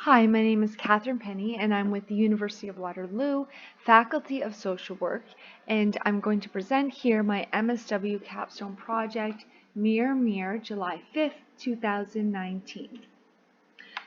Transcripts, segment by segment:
Hi, my name is Catherine Penny, and I'm with the University of Waterloo, Faculty of Social Work, and I'm going to present here my MSW capstone project, Mirror Mirror, July 5th, 2019.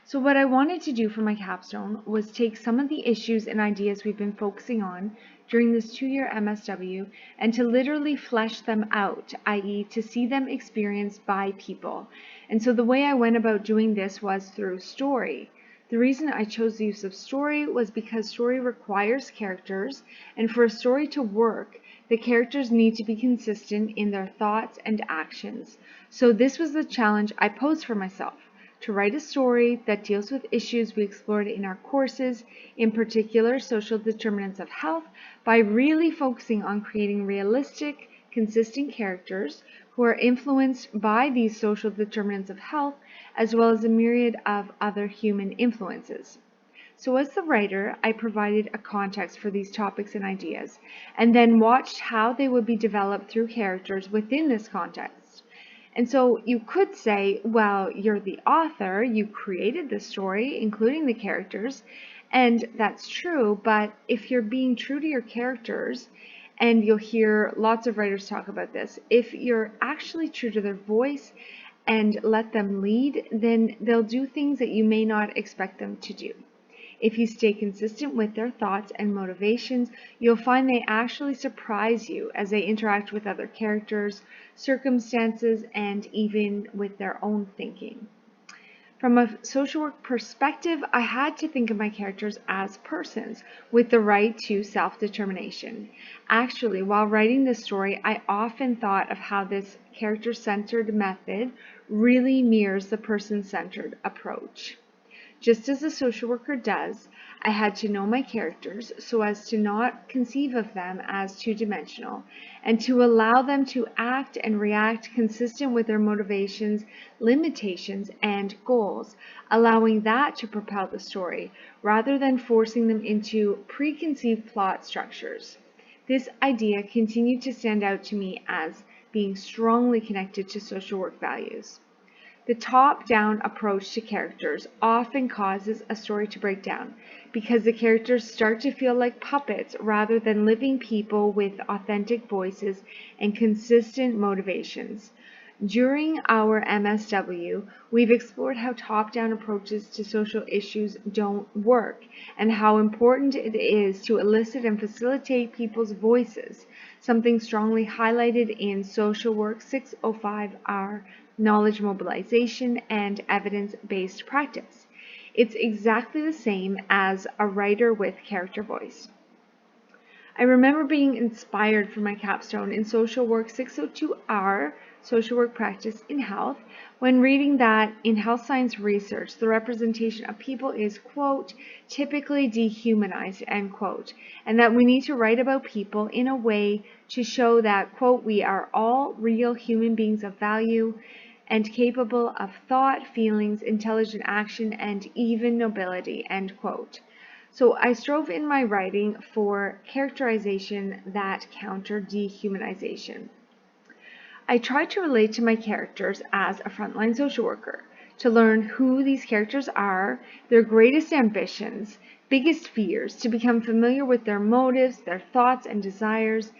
So what I wanted to do for my capstone was take some of the issues and ideas we've been focusing on during this 2-year MSW and to literally flesh them out, i.e. to see them experienced by people. And so the way I went about doing this was through story. The reason I chose the use of story was because story requires characters, and for a story to work, the characters need to be consistent in their thoughts and actions. So this was the challenge I posed for myself, to write a story that deals with issues we explored in our courses, in particular social determinants of health, by really focusing on creating realistic, consistent characters who are influenced by these social determinants of health, as well as a myriad of other human influences. So as the writer, I provided a context for these topics and ideas, and then watched how they would be developed through characters within this context. And so you could say, well, you're the author, you created the story, including the characters, and that's true, but if you're being true to your characters, and you'll hear lots of writers talk about this, if you're actually true to their voice and let them lead, then they'll do things that you may not expect them to do. If you stay consistent with their thoughts and motivations, you'll find they actually surprise you as they interact with other characters, circumstances, and even with their own thinking. From a social work perspective, I had to think of my characters as persons with the right to self-determination. Actually, while writing this story, I often thought of how this character-centered method really mirrors the person-centered approach. Just as a social worker does, I had to know my characters so as to not conceive of them as two-dimensional and to allow them to act and react consistent with their motivations, limitations, and goals, allowing that to propel the story rather than forcing them into preconceived plot structures. This idea continued to stand out to me as being strongly connected to social work values. The top-down approach to characters often causes a story to break down because the characters start to feel like puppets rather than living people with authentic voices and consistent motivations. During our MSW, we've explored how top-down approaches to social issues don't work and how important it is to elicit and facilitate people's voices, something strongly highlighted in Social Work 605R, Knowledge Mobilization and Evidence-Based Practice. It's exactly the same as a writer with character voice. I remember being inspired for my capstone in Social Work 602R, Social Work Practice in Health, when reading that in health science research, the representation of people is, quote, typically dehumanized, end quote, and that we need to write about people in a way to show that, quote, we are all real human beings of value and capable of thought, feelings, intelligent action, and even nobility, end quote. So I strove in my writing for characterization that countered dehumanization. I tried to relate to my characters as a frontline social worker, to learn who these characters are, their greatest ambitions, biggest fears, to become familiar with their motives, their thoughts and desires.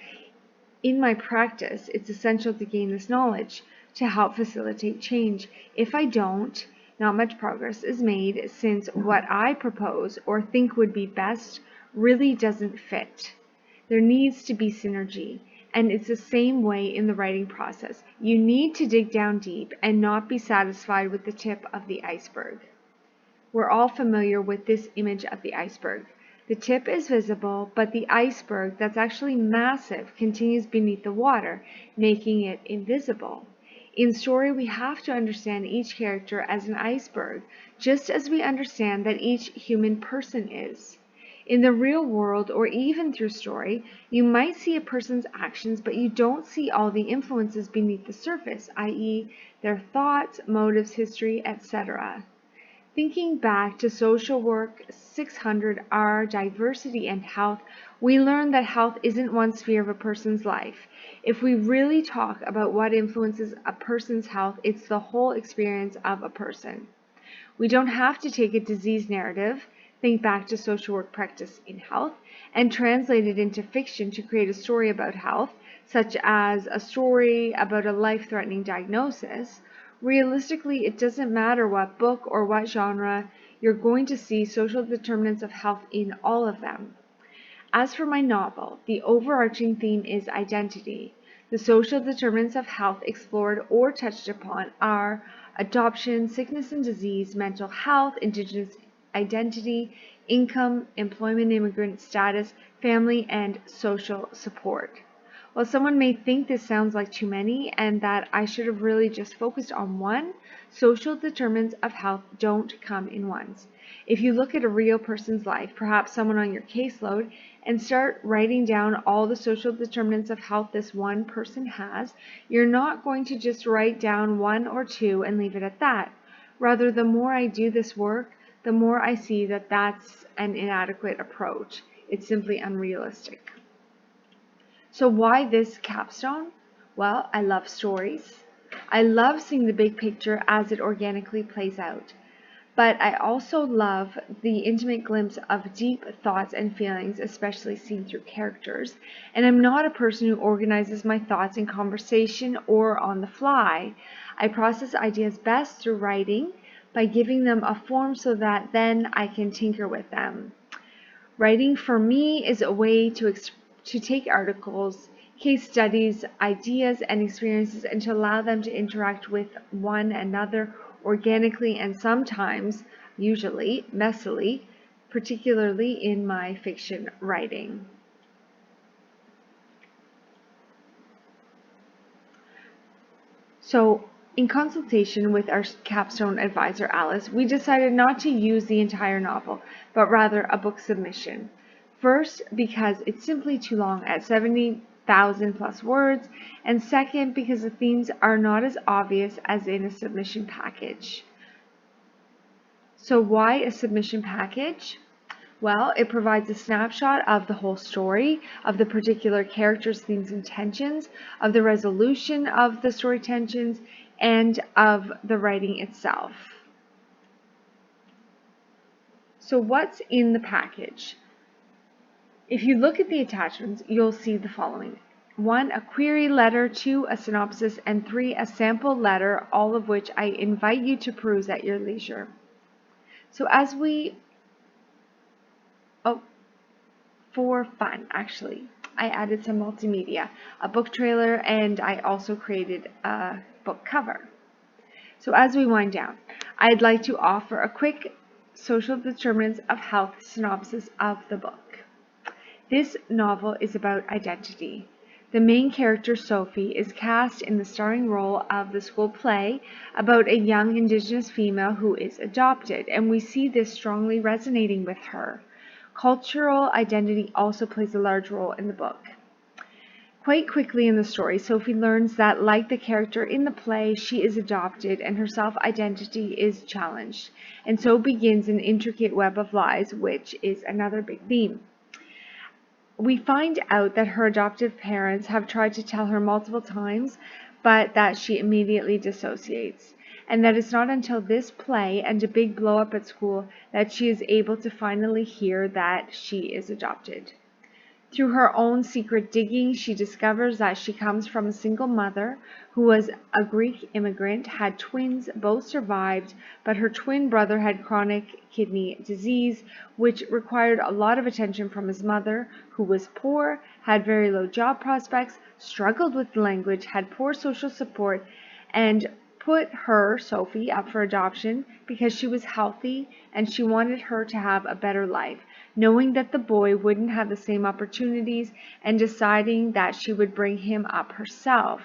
In my practice, it's essential to gain this knowledge to help facilitate change. If I don't, not much progress is made since what I propose or think would be best really doesn't fit. There needs to be synergy, and it's the same way in the writing process. You need to dig down deep and not be satisfied with the tip of the iceberg. We're all familiar with this image of the iceberg. The tip is visible, but the iceberg, that's actually massive, continues beneath the water, making it invisible. In story, we have to understand each character as an iceberg, just as we understand that each human person is. In the real world, or even through story, you might see a person's actions, but you don't see all the influences beneath the surface, i.e., their thoughts, motives, history, etc. Thinking back to Social Work 600R, Diversity and Health, we learned that health isn't one sphere of a person's life. If we really talk about what influences a person's health, it's the whole experience of a person. We don't have to take a disease narrative, think back to social work practice in health, and translate it into fiction to create a story about health, such as a story about a life-threatening diagnosis. Realistically, it doesn't matter what book or what genre, you're going to see social determinants of health in all of them. As for my novel, the overarching theme is identity. The social determinants of health explored or touched upon are adoption, sickness and disease, mental health, Indigenous identity, income, employment, immigrant status, family, and social support. While someone may think this sounds like too many and that I should have really just focused on one, social determinants of health don't come in ones. If you look at a real person's life, perhaps someone on your caseload, and start writing down all the social determinants of health this one person has, you're not going to just write down one or two and leave it at that. Rather, the more I do this work, the more I see that that's an inadequate approach. It's simply unrealistic. So why this capstone? Well, I love stories. I love seeing the big picture as it organically plays out. But I also love the intimate glimpse of deep thoughts and feelings, especially seen through characters. And I'm not a person who organizes my thoughts in conversation or on the fly. I process ideas best through writing by giving them a form so that then I can tinker with them. Writing for me is a way to take articles, case studies, ideas, and experiences and to allow them to interact with one another organically and sometimes, usually, messily, particularly in my fiction writing. So, in consultation with our capstone advisor, Alice, we decided not to use the entire novel, but rather a book submission. First, because it's simply too long at 70,000 plus words, and second, because the themes are not as obvious as in a submission package. So why a submission package? Well, it provides a snapshot of the whole story, of the particular characters, themes, and tensions, of the resolution of the story tensions, and of the writing itself. So what's in the package? If you look at the attachments, you'll see the following. 1, a query letter, 2, a synopsis, and 3, a sample letter, all of which I invite you to peruse at your leisure. So for fun, actually, I added some multimedia, a book trailer, and I also created a book cover. So as we wind down, I'd like to offer a quick social determinants of health synopsis of the book. This novel is about identity. The main character, Sophie, is cast in the starring role of the school play about a young Indigenous female who is adopted, and we see this strongly resonating with her. Cultural identity also plays a large role in the book. Quite quickly in the story, Sophie learns that, like the character in the play, she is adopted and her self-identity is challenged, and so begins an intricate web of lies, which is another big theme. We find out that her adoptive parents have tried to tell her multiple times, but that she immediately dissociates. And that it's not until this play and a big blow up at school that she is able to finally hear that she is adopted. Through her own secret digging, she discovers that she comes from a single mother who was a Greek immigrant, had twins, both survived, but her twin brother had chronic kidney disease, which required a lot of attention from his mother, who was poor, had very low job prospects, struggled with the language, had poor social support, and put her, Sophie, up for adoption because she was healthy and she wanted her to have a better life, knowing that the boy wouldn't have the same opportunities and deciding that she would bring him up herself.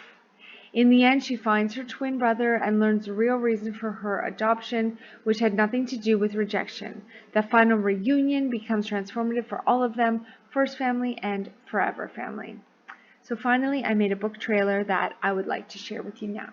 In the end, she finds her twin brother and learns the real reason for her adoption, which had nothing to do with rejection. The final reunion becomes transformative for all of them, first family and forever family. So finally, I made a book trailer that I would like to share with you now.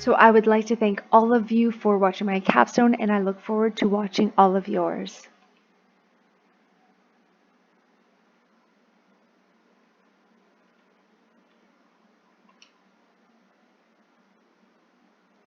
So I would like to thank all of you for watching my capstone, and I look forward to watching all of yours.